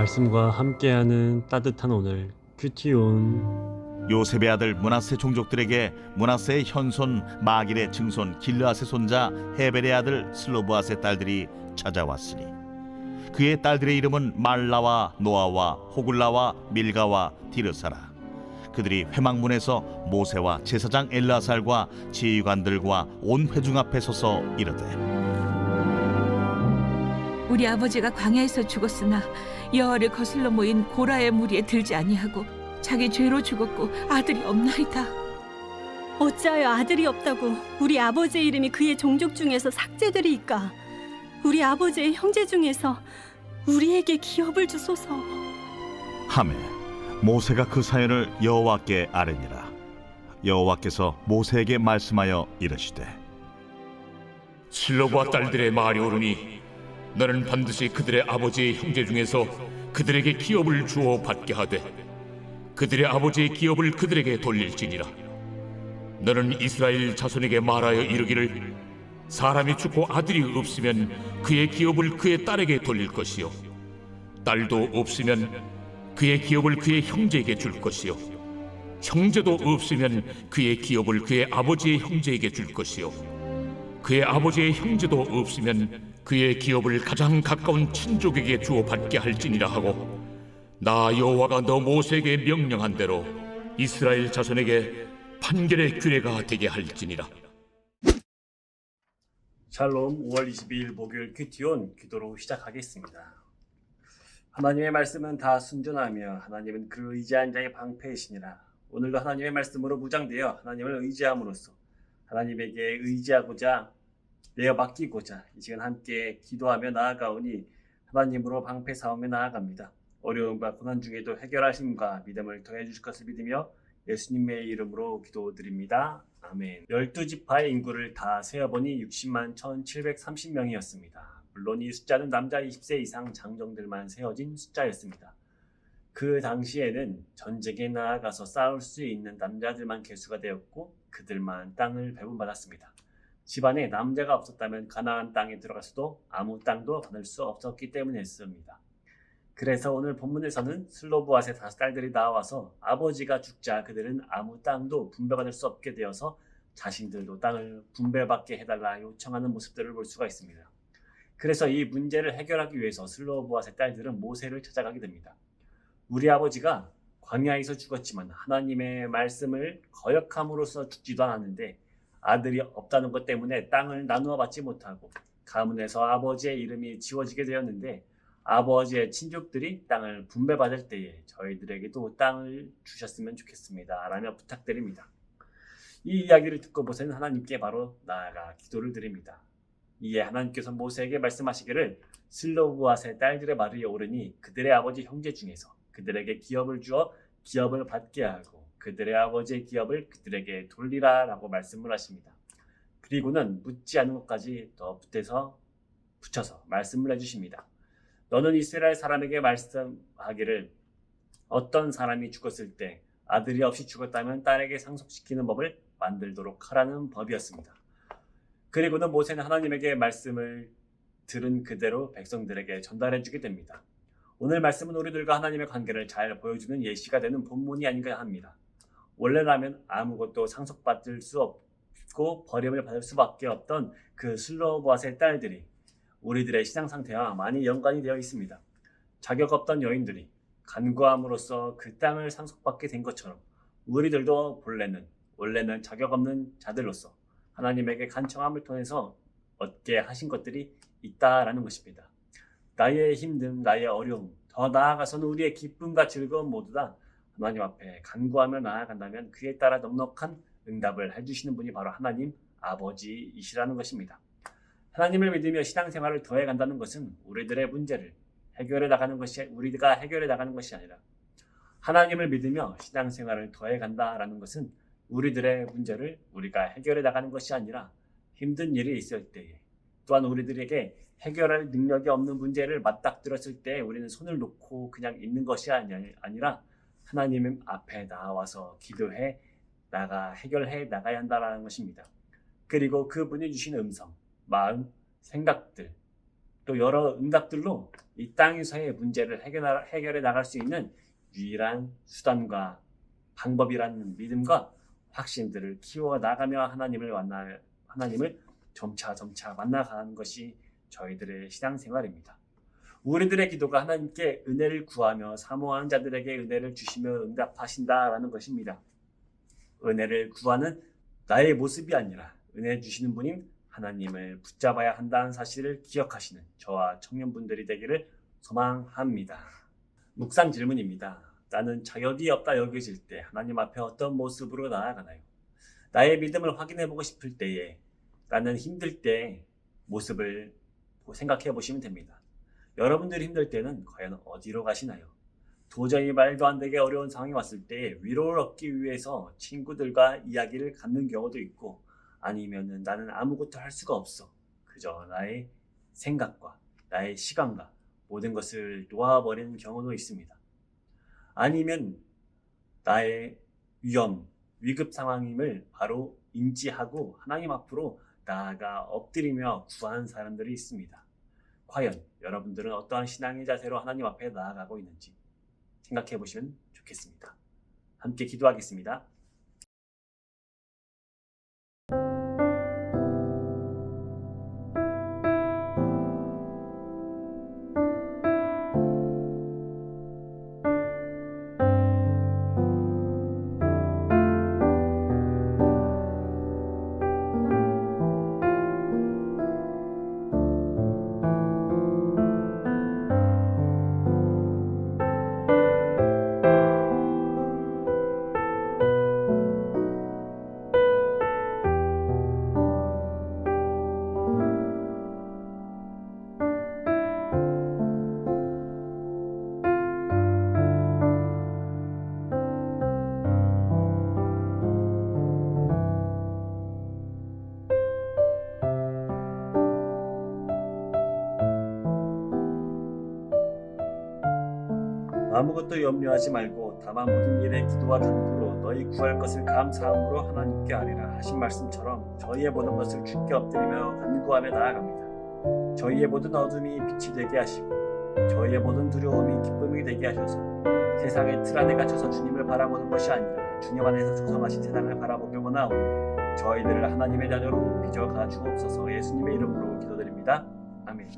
말씀과 함께하는 따뜻한 오늘 큐티온. 요셉의 아들 므낫세 종족들에게 므낫세의 현손 마길의 증손 길르앗의 손자 헤벨의 아들 슬로브앗의 딸들이 찾아왔으니 그의 딸들의 이름은 말라와 노아와 호글라와 밀가와 디르사라. 그들이 회막문에서 모세와 제사장 엘라살과 지휘관들과 온 회중 앞에 서서 이르되, 우리 아버지가 광야에서 죽었으나 여호와를 거슬러 모인 고라의 무리에 들지 아니하고 자기 죄로 죽었고 아들이 없나이다. 어찌하여 아들이 없다고 우리 아버지의 이름이 그의 종족 중에서 삭제되리이까? 우리 아버지의 형제 중에서 우리에게 기업을 주소서. 하매 모세가 그 사연을 여호와께 아뢰니라. 여호와께서 모세에게 말씀하여 이르시되, 실로보아 딸들의 말이 옳으니 너는 반드시 그들의 아버지의 형제 중에서 그들에게 기업을 주어 받게 하되 그들의 아버지의 기업을 그들에게 돌릴지니라. 너는 이스라엘 자손에게 말하여 이르기를, 사람이 죽고 아들이 없으면 그의 기업을 그의 딸에게 돌릴 것이요 딸도 없으면 그의 기업을 그의 형제에게 줄 것이요 형제도 없으면 그의 기업을 그의 아버지의 형제에게 줄 것이요 그의 아버지의 형제도 없으면 그의 기업을 가장 가까운 친족에게 주어 받게 할지니라 하고, 나 여호와가 너 모세에게 명령한 대로 이스라엘 자손에게 판결의 규례가 되게 할지니라. 샬롬. 5월 22일 목요일 큐티온 기도로 시작하겠습니다. 하나님의 말씀은 다 순전하며 하나님은 그 의지한 자의 방패이시니라. 오늘도 하나님의 말씀으로 무장되어 하나님을 의지함으로써 하나님에게 의지하고자 내어 맡기고자 이 시간 함께 기도하며 나아가오니 하나님으로 방패 사오며 나아갑니다. 어려움과 고난 중에도 해결하심과 믿음을 더해 주실 것을 믿으며 예수님의 이름으로 기도드립니다. 아멘. 12지파의 인구를 다 세어보니 60만 1730명이었습니다. 물론 이 숫자는 남자 20세 이상 장정들만 세어진 숫자였습니다. 그 당시에는 전쟁에 나아가서 싸울 수 있는 남자들만 개수가 되었고 그들만 땅을 배분받았습니다. 집안에 남자가 없었다면 가나안 땅에 들어가서도 아무 땅도 받을 수 없었기 때문이었습니다. 그래서 오늘 본문에서는 슬로브앗의 5딸들이 나와서 아버지가 죽자 그들은 아무 땅도 분배받을 수 없게 되어서 자신들도 땅을 분배받게 해달라 요청하는 모습들을 볼 수가 있습니다. 그래서 이 문제를 해결하기 위해서 슬로브앗의 딸들은 모세를 찾아가게 됩니다. 우리 아버지가 광야에서 죽었지만 하나님의 말씀을 거역함으로써 죽지도 않았는데 아들이 없다는 것 때문에 땅을 나누어 받지 못하고 가문에서 아버지의 이름이 지워지게 되었는데 아버지의 친족들이 땅을 분배받을 때에 저희들에게도 땅을 주셨으면 좋겠습니다 라며 부탁드립니다. 이 이야기를 듣고 모세는 하나님께 바로 나아가 기도를 드립니다. 이에 하나님께서 모세에게 말씀하시기를, 슬로브앗의 딸들의 말이 옳으니 그들의 아버지 형제 중에서 그들에게 기업을 주어 기업을 받게 하고 그들의 아버지의 기업을 그들에게 돌리라 라고 말씀을 하십니다. 그리고는 묻지 않은 것까지 더 붙여서 말씀을 해주십니다. 너는 이스라엘 사람에게 말씀하기를, 어떤 사람이 죽었을 때 아들이 없이 죽었다면 딸에게 상속시키는 법을 만들도록 하라는 법이었습니다. 그리고는 모세는 하나님에게 말씀을 들은 그대로 백성들에게 전달해 주게 됩니다. 오늘 말씀은 우리들과 하나님의 관계를 잘 보여주는 예시가 되는 본문이 아닌가 합니다. 원래라면 아무것도 상속받을 수 없고 버림을 받을 수밖에 없던 그 슬로브앗의 딸들이 우리들의 신앙 상태와 많이 연관이 되어 있습니다. 자격 없던 여인들이 간구함으로써 그 땅을 상속받게 된 것처럼 우리들도 원래는 자격 없는 자들로서 하나님에게 간청함을 통해서 얻게 하신 것들이 있다라는 것입니다. 나의 힘듦, 나의 어려움, 더 나아가서는 우리의 기쁨과 즐거움 모두 다 하나님 앞에 간구하며 나아간다면 그에 따라 넉넉한 응답을 해주시는 분이 바로 하나님 아버지이시라는 것입니다. 하나님을 믿으며 신앙생활을 더해간다는 것은 우리들의 문제를 해결해 나가는 것이 우리가 해결해 나가는 것이 아니라, 하나님을 믿으며 신앙생활을 더해간다라는 것은 우리들의 문제를 우리가 해결해 나가는 것이 아니라 힘든 일이 있을 때에, 또한 우리들에게 해결할 능력이 없는 문제를 맞닥뜨렸을 때 우리는 손을 놓고 그냥 있는 것이 아니라 하나님 앞에 나와서 기도해 해결해 나가야 한다는 것입니다. 그리고 그분이 주신 음성, 마음, 생각들, 또 여러 응답들로 이 땅 위상의 문제를 해결해 나갈 수 있는 유일한 수단과 방법이라는 믿음과 확신들을 키워 나가며 하나님을 점차 만나가는 것이 저희들의 신앙생활입니다. 우리들의 기도가 하나님께 은혜를 구하며 사모하는 자들에게 은혜를 주시며 응답하신다라는 것입니다. 은혜를 구하는 나의 모습이 아니라 은혜 주시는 분인 하나님을 붙잡아야 한다는 사실을 기억하시는 저와 청년분들이 되기를 소망합니다. 묵상 질문입니다. 나는 자격이 없다 여겨질 때 하나님 앞에 어떤 모습으로 나아가나요? 나의 믿음을 확인해보고 싶을 때에, 나는 힘들 때 모습을 생각해 보시면 됩니다. 여러분들이 힘들 때는 과연 어디로 가시나요? 도저히 말도 안 되게 어려운 상황이 왔을 때 위로를 얻기 위해서 친구들과 이야기를 갖는 경우도 있고, 아니면은 나는 아무것도 할 수가 없어, 그저 나의 생각과 나의 시간과 모든 것을 놓아버리는 경우도 있습니다. 아니면 나의 위급 상황임을 바로 인지하고 하나님 앞으로 나아가 엎드리며 구하는 사람들이 있습니다. 과연 여러분들은 어떠한 신앙의 자세로 하나님 앞에 나아가고 있는지 생각해 보시면 좋겠습니다. 함께 기도하겠습니다. 아무것도 염려하지 말고 다만 모든 일에 기도와 간구로 너희 구할 것을 감사함으로 하나님께 아뢰라 하신 말씀처럼 저희의 모든 것을 주께 엎드리며 간구하며 나아갑니다. 저희의 모든 어둠이 빛이 되게 하시고 저희의 모든 두려움이 기쁨이 되게 하셔서 세상의 틀 안에 갇혀서 주님을 바라보는 것이 아니라 주님 안에서 조성하신 세상을 바라보길 원하오니 저희들을 하나님의 자녀로 빚어가 주옵소서. 예수님의 이름으로 기도드립니다. 아멘.